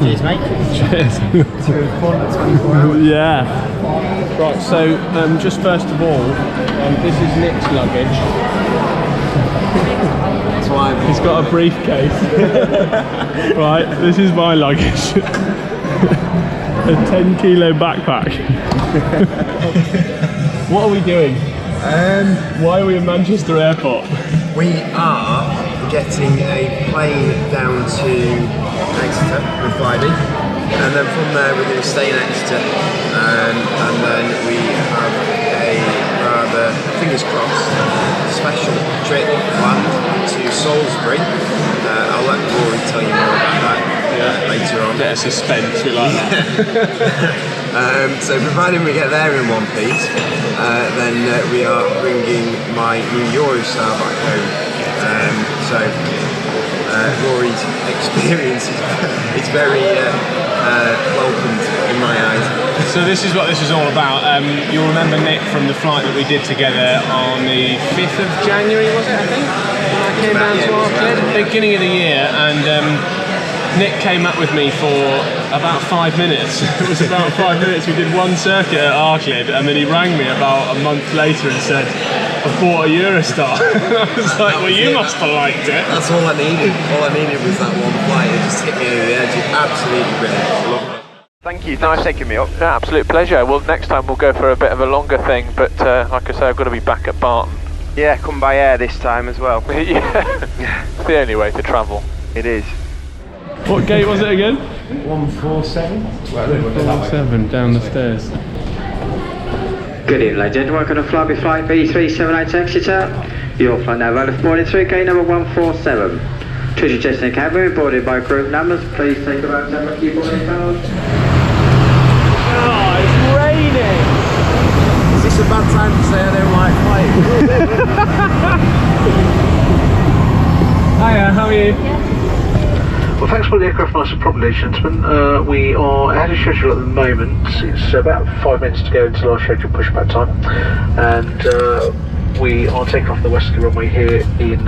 Cheers, mate. Cheers. 24 hours. Yeah. Right, so just first of all, this is Nick's luggage. That's why He's got a briefcase. Right, this is my luggage. A 10-kilo backpack. What are we doing? Why are we in Manchester Airport? we are getting a plane down to Exeter on Friday, and then from there we're going to stay in Exeter, and then we have a rather, fingers crossed, special trip planned to Salisbury. I'll let Rory tell you more about that later on. Bit of suspense, we like that. So providing we get there in one piece, then we are bringing my new Eurostar back home. So Rory's experience is very welcomed in my eyes. So this is what this is all about. You'll remember Nick from the flight that we did together on the 5th of January, was it, I think? When I came down to Arclid, beginning of the year, and Nick came up with me for about 5 minutes. It was about 5 minutes. We did one circuit at Arclid, and then he rang me about a month later and said, "I've bought a Eurostar." I was like, "Well, you must have liked it." That's all I needed. All I needed was that one flight. It just hit me over the edge. It's absolutely brilliant. Love it. Thank you, nice taking me up. Yeah, absolute pleasure. Well, next time we'll go for a bit of a longer thing, but like I say, I've got to be back at Barton. Yeah, come by air this time as well. Yeah, it's the only way to travel. It is. What gate was it again? 147. 147, down the stairs. Good evening, ladies and gentlemen. Welcome to Flyby Flight B378 Exeter. Your flight now valid for boarding through gate number 147. Choose your destination cabin, boarded by group numbers. Please take about 10 key boarding cards. Oh, it's raining! Is this a bad time to say I don't like flying? Hiya, how are you? Well, thanks for the aircraft nice and proper, ladies and gentlemen. We are ahead of schedule at the moment. It's about 5 minutes to go until our scheduled pushback time, and we are taking off the westerly runway here in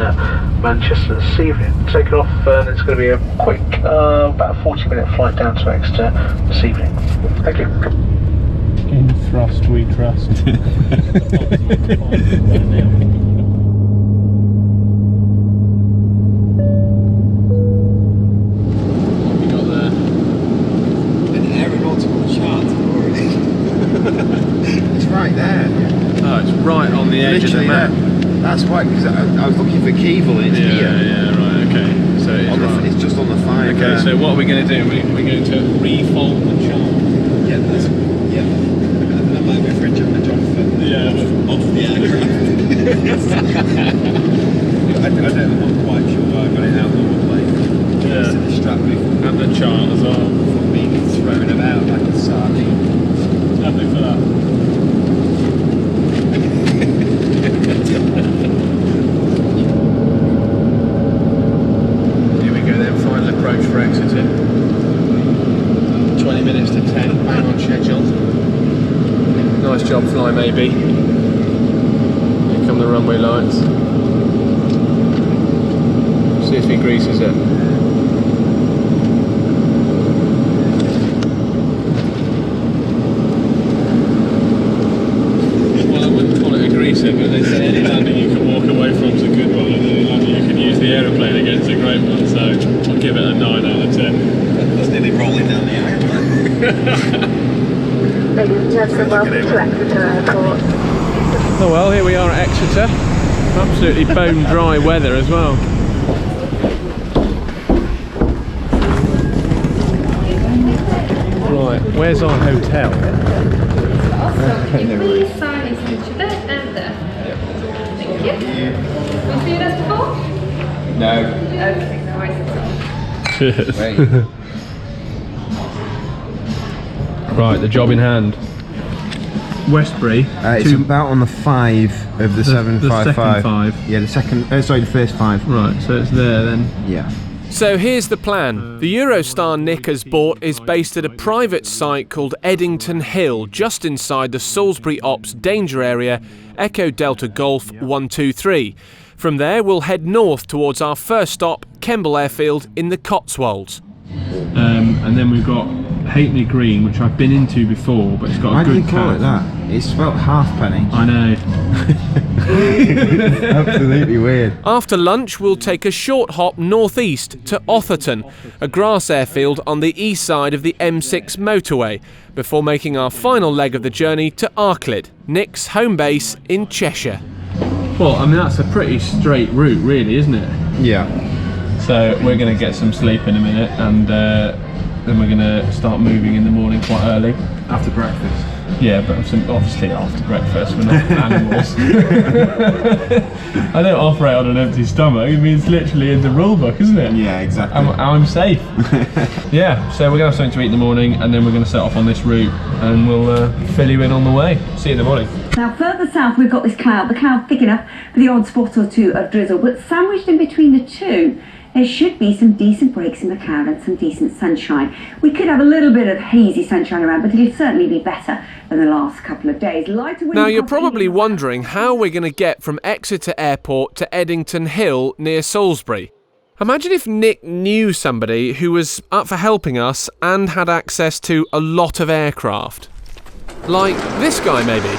Manchester this evening. Taking off, and it's going to be a quick, about 40-minute flight down to Exeter this evening. Thank you. In thrust we trust. Edge of the map. That's why, because I was looking for Kemble and it's here. Yeah, right, okay. So it's just on the 5. Okay, so what are we going to do? We're going to refold the chart. Yeah, that might be for a jump off the aircraft. I'm not quite sure why I got it out of the plane. Just to distract me. And the chart as well. From being thrown about like a sardine. Happy for that. Here we go then, final approach for Exeter. 20 minutes to 10, bang on schedule. Nice job fly maybe. Here come the runway lights. See if he greases it. But they say any landing you can walk away from is a good one, and any landing you can use the aeroplane against a great one, so I'll give it a 9 out of 10. That's nearly rolling down the airplane. Ladies and gentlemen, welcome to Exeter Airport. Oh well, here we are at Exeter. Absolutely bone dry weather as well. Right, where's our hotel? Can you please sign his signature there and there? Thank you. Want to see this before? No. Okay, no worries. Cheers. Wait. Right, the job in hand. Westbury. It's about on the 5 of the 755. The second 5. Yeah, the second. Sorry, the first 5. Right, so it's there then. Yeah. So here's the plan. The Eurostar Nick has bought is based at a private site called Eddington Hill, just inside the Salisbury Ops danger area, Echo Delta Golf 123. From there we'll head north towards our first stop, Kemble Airfield in the Cotswolds. and then we've got Halfpenny Green, which I've been into before, but it's got a good Why do you call it that? It's spelled halfpenny. I know. Absolutely weird. After lunch, we'll take a short hop northeast to Otherton, a grass airfield on the east side of the M6 motorway, before making our final leg of the journey to Arclid, Nick's home base in Cheshire. Well, I mean, that's a pretty straight route, really, isn't it? Yeah. So we're going to get some sleep in a minute, and then we're going to start moving in the morning quite early. After breakfast. Yeah, but obviously after breakfast, we're not animals. I don't operate on an empty stomach. I mean, it's literally in the rule book, isn't it? Yeah, exactly. I'm safe. Yeah, so we're going to have something to eat in the morning, and then we're going to set off on this route, and we'll fill you in on the way. See you in the morning. Now further south we've got this cloud, the cloud thick enough for the odd spot or two of drizzle, but sandwiched in between the two there should be some decent breaks in the cloud and some decent sunshine. We could have a little bit of hazy sunshine around, but it'll certainly be better than the last couple of days. Lighter wind. Now you're probably wondering how we're going to get from Exeter Airport to Eddington Hill near Salisbury. Imagine if Nick knew somebody who was up for helping us and had access to a lot of aircraft. Like this guy maybe.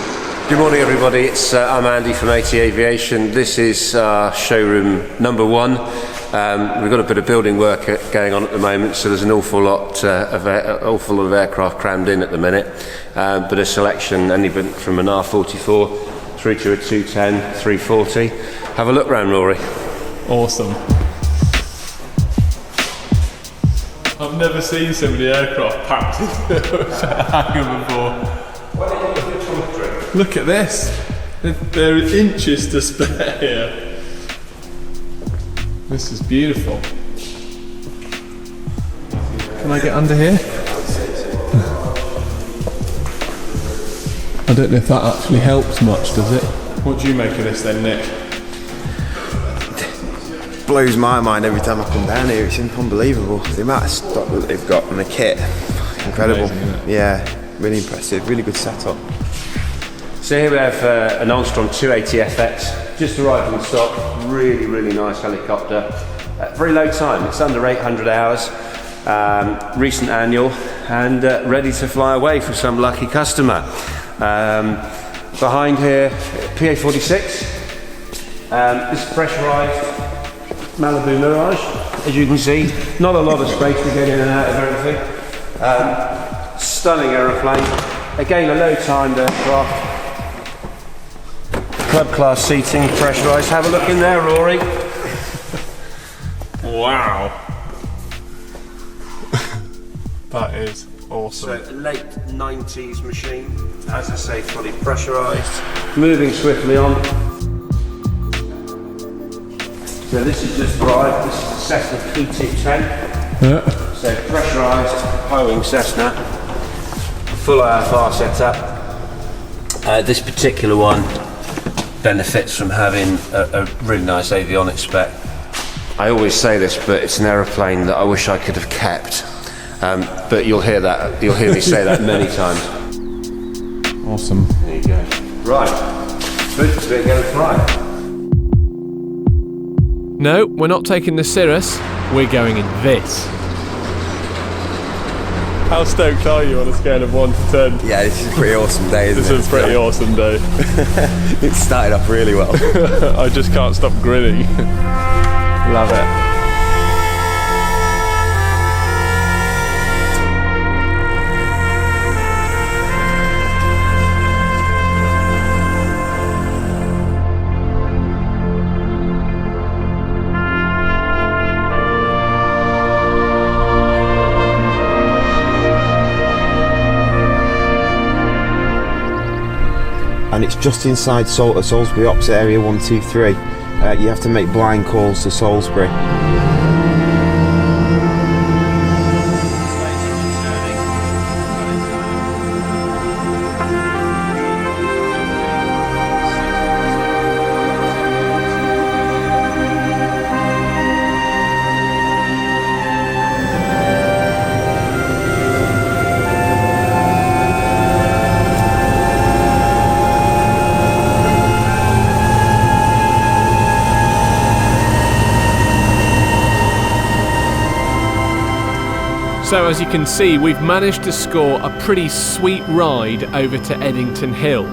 Good morning everybody, I'm Andy from AT Aviation. This is showroom number 1. We've got a bit of building work going on at the moment, so there's an awful lot of aircraft crammed in at the minute, but a selection anything from an R44 through to a 210, 340. Have a look round, Rory. Awesome. I've never seen so many aircraft packed in a hangar before. Look at this. There are inches to spare here. This is beautiful. Can I get under here? I don't know if that actually helps much, does it? What do you make of this then, Nick? Blows my mind every time I come down here. It's unbelievable. The amount of stock that they've got and the kit. Incredible. Amazing, isn't it? Yeah, really impressive. Really good setup. So here we have an Armstrong 280FX, just arrived in stock, really, really nice helicopter. Very low time, it's under 800 hours, recent annual, and ready to fly away for some lucky customer. Behind here, PA-46, this is pressurised Malibu Mirage, as you can see. Not a lot of space to get in and out of everything. Stunning aeroplane, again a low timed aircraft. Club class seating, pressurised. Have a look in there, Rory. Wow. That is awesome. So, late 90s machine, as I say, fully pressurised. Moving swiftly on. So this is just arrived, this is the Cessna P210. Yeah. So pressurised, high-wing Cessna. Full IFR setup. This particular one benefits from having a really nice avionics spec. I always say this, but it's an aeroplane that I wish I could have kept. But you'll hear me say that many times. Awesome. There you go. Right, smooth to go and fly. No, we're not taking the Cirrus, we're going in this. How stoked are you on a scale of 1 to 10? Yeah, this is a pretty awesome day, isn't it? This is a pretty awesome day. It started off really well. I just can't stop grinning. Love it. And it's just inside Salisbury Ops Area 123. You have to make blind calls to Salisbury. So as you can see, we've managed to score a pretty sweet ride over to Eddington Hill.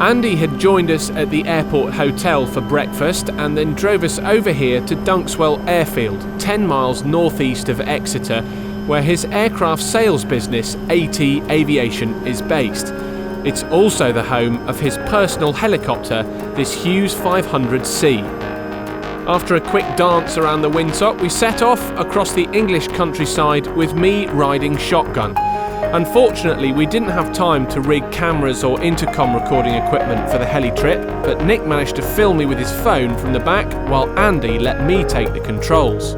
Andy had joined us at the airport hotel for breakfast and then drove us over here to Dunkswell Airfield, 10 miles northeast of Exeter, where his aircraft sales business, AT Aviation, is based. It's also the home of his personal helicopter, this Hughes 500C. After a quick dance around the windsock, we set off across the English countryside with me riding shotgun. Unfortunately, we didn't have time to rig cameras or intercom recording equipment for the heli trip, but Nick managed to film me with his phone from the back while Andy let me take the controls.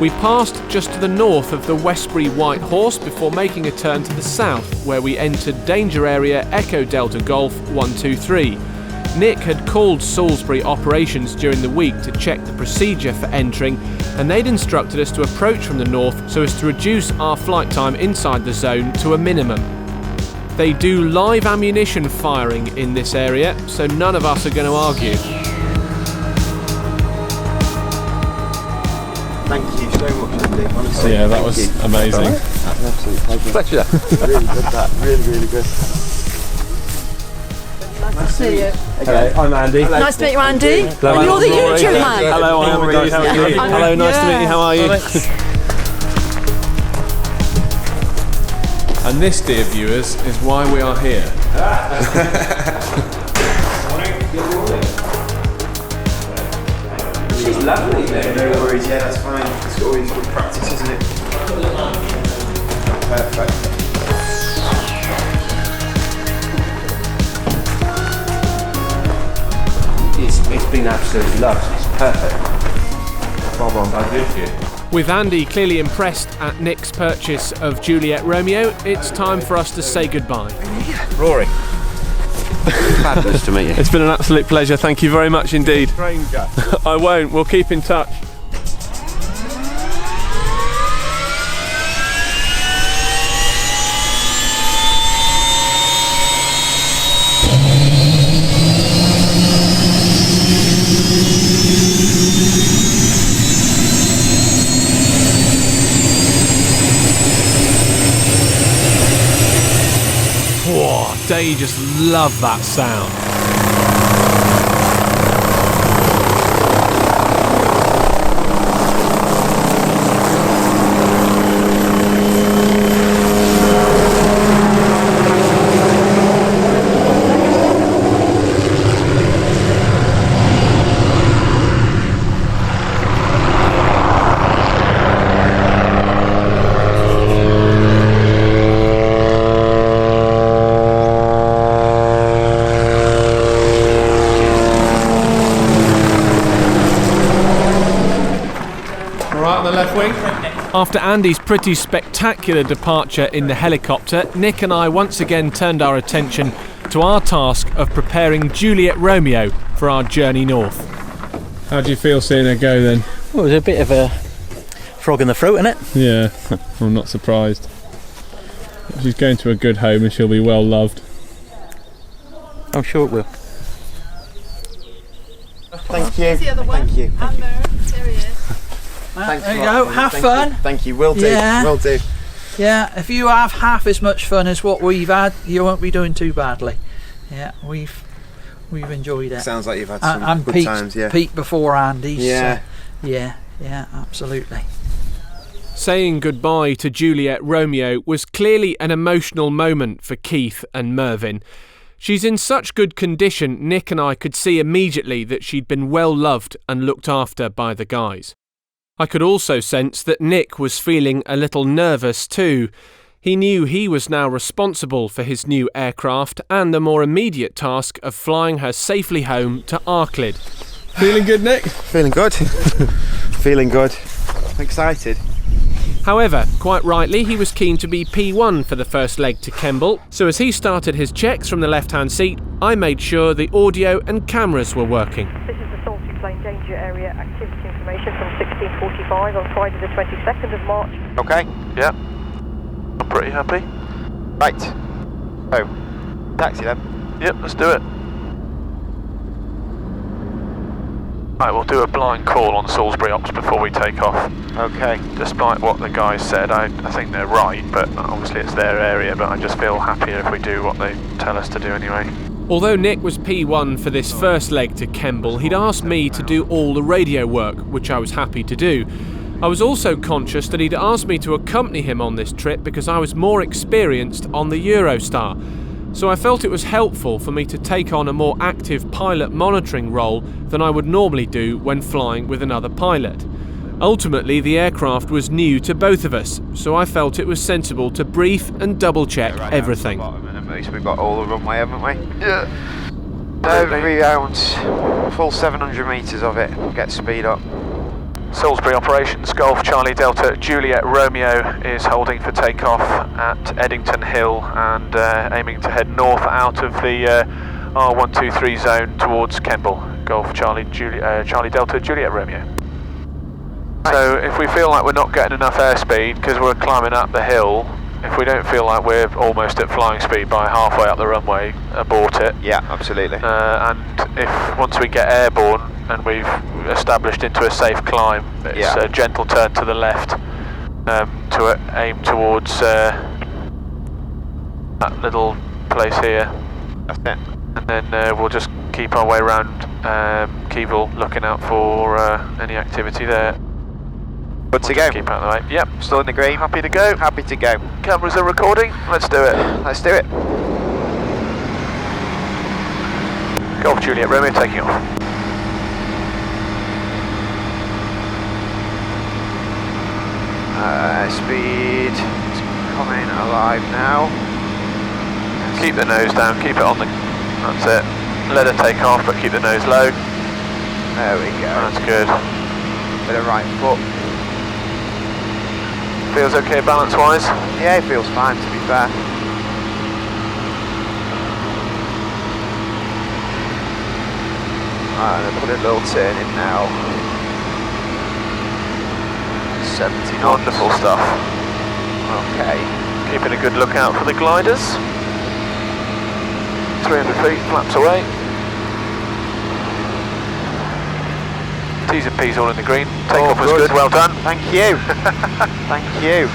We passed just to the north of the Westbury White Horse before making a turn to the south, where we entered danger area Echo Delta Golf 123. Nick had called Salisbury operations during the week to check the procedure for entering, and they'd instructed us to approach from the north so as to reduce our flight time inside the zone to a minimum. They do live ammunition firing in this area, so none of us are going to argue. Thank you so much, Andy. Honestly, yeah, that was amazing. That's an absolute pleasure. Pleasure. Really good, that. Really good. Nice to see you. Hello, I'm Andy. Hello. Nice to meet you, Andy. Hello, and you're the Rory. YouTube man. Hello, I'm Rory. How are you? Hello, nice to meet you. How are you? And this, dear viewers, is why we are here. She's lovely, mate. No worries, yeah, that's fine. It's always good practice, isn't it? Perfect. It's been absolutely lovely. It's perfect. Bob on. I do for you. With Andy clearly impressed at Nick's purchase of Juliet Romeo, it's time for us to say goodbye. Rory. Fabulous to meet you. It's been an absolute pleasure. Thank you very much indeed. Stranger. I won't. We'll keep in touch. Whoa, they just love that sound. After Andy's pretty spectacular departure in the helicopter, Nick and I once again turned our attention to our task of preparing Juliet Romeo for our journey north. How do you feel seeing her go then? Well, it was a bit of a frog in the throat, isn't it? Yeah, I'm not surprised. She's going to a good home and she'll be well loved. I'm sure it will. Thank you. Thank you. There he is. Thanks there a you lot, go. Andy. Have Thank fun. you. Thank you. Will do. Yeah. Will do. Yeah, if you have half as much fun as what we've had, you won't be doing too badly. Yeah, we've enjoyed it. Sounds like you've had some and good Pete, times, yeah. Pete before Andy's. Yeah. Yeah, absolutely. Saying goodbye to Juliet Romeo was clearly an emotional moment for Keith and Mervyn. She's in such good condition, Nick and I could see immediately that she'd been well loved and looked after by the guys. I could also sense that Nick was feeling a little nervous too. He knew he was now responsible for his new aircraft and the more immediate task of flying her safely home to Arclid. Feeling good, Nick? Feeling good. Feeling good. I'm excited. However, quite rightly, he was keen to be P1 for the first leg to Kemble, so as he started his checks from the left-hand seat, I made sure the audio and cameras were working. This is the Salisbury Plain Danger Area activity information from 16:45 on Friday the 22nd of March. Okay, yeah. I'm pretty happy. Right. Oh, taxi then. Yep, let's do it. Right, we'll do a blind call on Salisbury Ops before we take off. Okay. Despite what the guys said, I think they're right, but obviously it's their area, but I just feel happier if we do what they tell us to do anyway. Although Nick was P1 for this first leg to Kemble, he'd asked me to do all the radio work, which I was happy to do. I was also conscious that he'd asked me to accompany him on this trip because I was more experienced on the Eurostar. So I felt it was helpful for me to take on a more active pilot monitoring role than I would normally do when flying with another pilot. Ultimately, the aircraft was new to both of us, so I felt it was sensible to brief and double-check everything. At least we've got all the runway, haven't we? Yeah. Every round, full 700 metres of it, get speed up. Salisbury Operations, Golf Charlie Delta Juliet Romeo is holding for takeoff at Eddington Hill and aiming to head north out of the R123 zone towards Kemble. Golf Charlie Delta Juliet Romeo. So if we feel like we're not getting enough airspeed because we're climbing up the hill, if we don't feel like we're almost at flying speed by halfway up the runway, abort it. Yeah, absolutely. And if once we get airborne and we've established into a safe climb, it's a gentle turn to the left to aim towards that little place here. That's it. And then we'll just keep our way around Kemble, looking out for any activity there. Good to go. Keep out of the way. Yep. Still in the green. Happy to go. Happy to go. Cameras are recording. Let's do it. Let's do it. Golf Juliet Romeo taking off. Speed is coming alive now. Keep the nose down. Keep it on the. That's it. Let her take off, but keep the nose low. There we go. That's good. Bit of right foot. Feels okay balance-wise? Yeah, it feels fine, to be fair. Right, I'm going to put a little turn in now. 70 knots. Wonderful stuff. Okay. Keeping a good lookout for the gliders. 300 feet, flaps away. T's and P's all in the green. Takeoff was good, well done. Thank you. Thank you.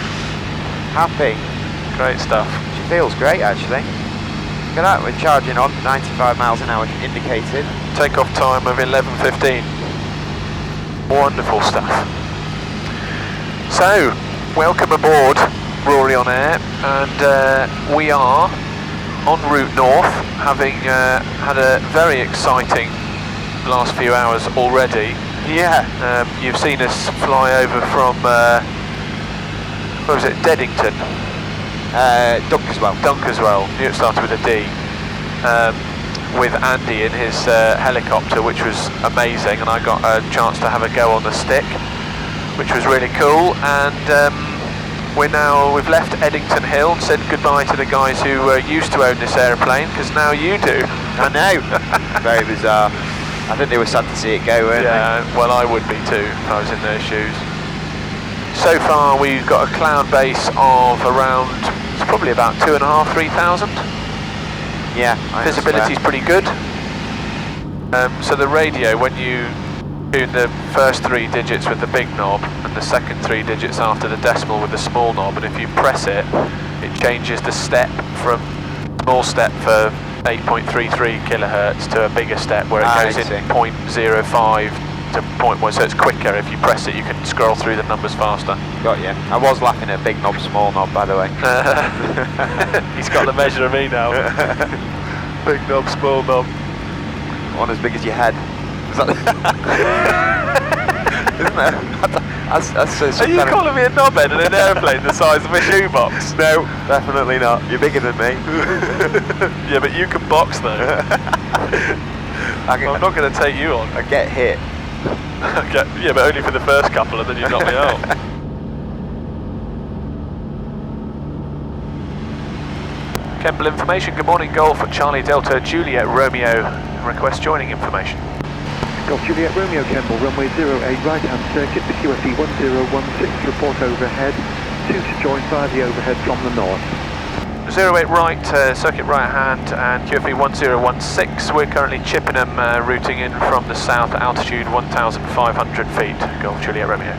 Happy. Great stuff. She feels great, actually. Look at that, we're charging on, 95 miles an hour indicated. Takeoff time of 11:15. Wonderful stuff. So, welcome aboard Rory on Air, and we are en route north, having had a very exciting last few hours already. Yeah. You've seen us fly over from, what was it, Deddington? Dunkerswell. Knew it started with a D. With Andy in his helicopter, which was amazing, and I got a chance to have a go on the stick, which was really cool. And we've left Eddington Hill and said goodbye to the guys who used to own this aeroplane, because now you do. I know. Very bizarre. I think they were sad to see it go, weren't they? Well, I would be too if I was in their shoes. So far, we've got a cloud base of around, it's probably about 2,500, 3,000. Yeah. Visibility's pretty good. So the radio, when you tune the first 3 digits with the big knob and the second 3 digits after the decimal with the small knob, and if you press it, it changes the step from small step for 8.33 kilohertz to a bigger step where it goes in 0.05 to 0.1, so it's quicker. If you press it, you can scroll through the numbers faster. Got you. I was laughing at big knob, small knob, by the way. He's got the measure of me now. Big knob, small knob. One as big as your head. Isn't it? Are you calling me a knobhead in an airplane the size of a shoebox? No, definitely not. You're bigger than me. Yeah, but you can box though. I'm not going to take you on. I get hit. Okay, yeah, but only for the first couple, and then you knock me out. Kemble information. Good morning, Golf at Charlie Delta Juliet Romeo. Request joining information. Golf Juliet Romeo Kemble, runway 08, right-hand circuit, the QFE 1016, report overhead, 2 to join via the overhead from the north. 08 right, circuit right hand, and QFE 1016. We're currently Chippenham, routing in from the south, altitude 1,500 feet. Golf Juliet Romeo.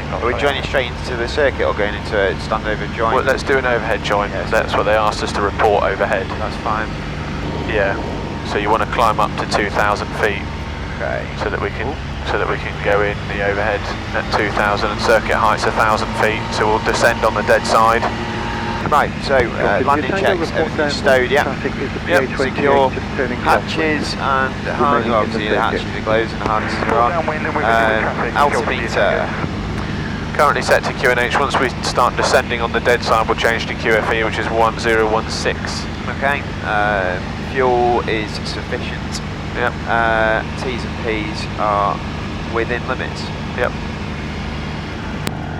Are we joining straight into the circuit or going into a standover join? Well, let's do an overhead join. Yes. That's what they asked us to report overhead. That's fine. Yeah. So you want to climb up to 2,000 feet. Okay. So that we can go in the overhead at 2,000 and circuit height's 1,000 feet. So we'll descend on the dead side. Right. So landing checks, everything's stowed. Yeah. Yep. Secure hatches and harness. Obviously the hatches are closed and the harnesses are on. Altimeter. Currently set to QNH. Once we start descending on the dead side, we'll change to QFE, which is 1016. Okay. Fuel is sufficient. Yep. T's and P's are within limits. Yep.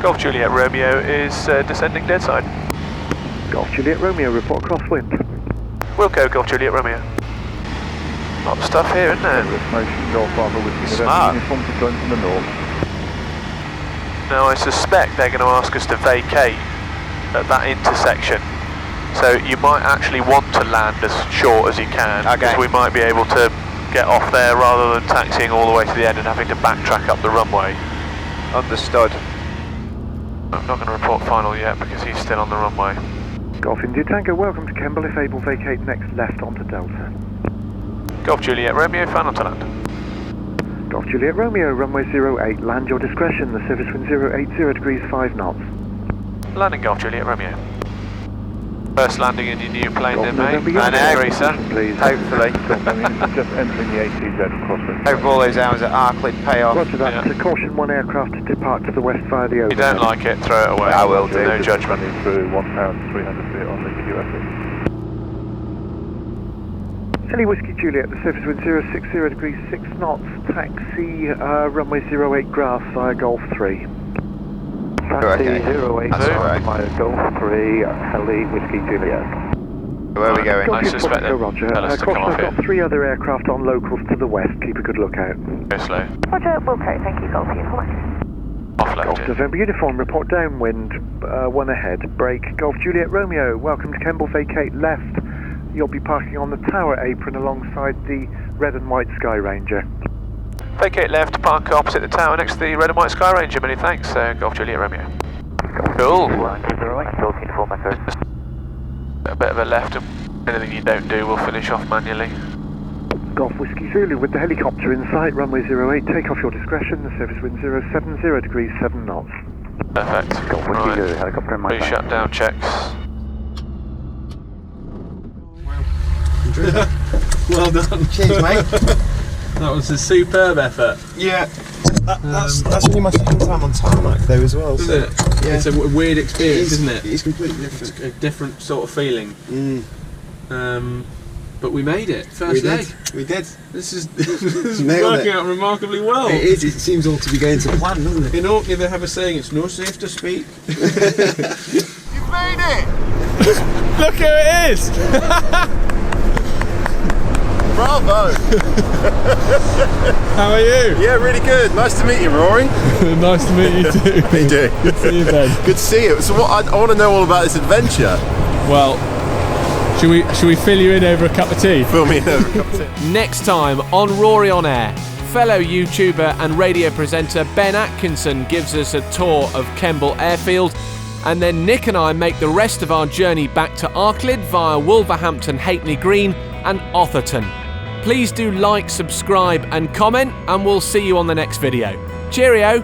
Golf Juliet Romeo is descending dead side. Golf Juliet Romeo, report crosswind. Wilco, Golf Juliet Romeo. A lot of stuff here, isn't there? Golf Bravo with Smart. uniform to join from the north. Now I suspect they're going to ask us to vacate at that intersection. So you might actually want to land as short as you can, because we might be able to get off there rather than taxiing all the way to the end and having to backtrack up the runway. Understood. I'm not going to report final yet because he's still on the runway. Golf India Tango, welcome to Kemble. If able, vacate next left onto Delta. Golf Juliet Romeo, final to land. Golf Juliet Romeo, runway 08, land your discretion, the service wind 080 degrees 5 knots. Landing Golf Juliet Romeo. First landing in your new plane then, mate. Mainair, sir. Please. Hopefully. Just entering the ATZ crosswind. Hope all those hours at Arclid pay off. Roger that. To caution one aircraft to depart to the west via the overhead. If you don't like it, throw it away. I will do. No judgment. Through 1,300 feet on the QFE. Charlie Whiskey Juliet, the surface wind 060 degrees 6 knots, taxi runway 08 grass via Golf 3. Taxi 08 via Golf 3, Heli Whiskey Juliet. Where are we going? I suspect they'll tell us to caution, come off I've here. got 3 other aircraft on locals to the west, keep a good lookout. Go slow. Roger, Wilco, thank you, Golf Uniform. Offload Golf it. November Uniform, report downwind, 1 ahead, brake. Golf Juliet Romeo, welcome to Kemble, vacate left. You'll be parking on the tower apron alongside the red and white Sky Ranger. Vacate left, park opposite the tower next to the red and white Sky Ranger. Many thanks, Golf Juliet Romeo. Cool. A bit of a left, and anything you don't do, we'll finish off manually. Golf Whiskey Zulu with the helicopter in sight, runway 08, take off your discretion, the service wind 070 degrees 7 knots. Perfect. Golf Whiskey Zulu, helicopter in my Please shut down checks. Well done. Cheers, mate. That was a superb effort. Yeah. That's only my second time on tarmac though as well. Isn't it? Yeah. It's a weird experience, isn't it? It's completely different. It's a different sort of feeling. But we made it. First leg. We did. This is Nailed working it. out remarkably well. It is. It seems all to be going to plan, doesn't it? In Orkney they have a saying, it's no safe to speak. You've made it! Look who it is! Bravo! How are you? Yeah, really good. Nice to meet you, Rory. Nice to meet you too. Me too. Good to see you, Ben. Good to see you. So what? I want to know all about this adventure. Well, should we fill you in over a cup of tea? Fill me in over a cup of tea. Next time on Rory on Air, fellow YouTuber and radio presenter Ben Atkinson gives us a tour of Kemble Airfield, and then Nick and I make the rest of our journey back to Arclid via Wolverhampton, Halfpenny Green and Otherton. Please do like, subscribe and comment, and we'll see you on the next video. Cheerio!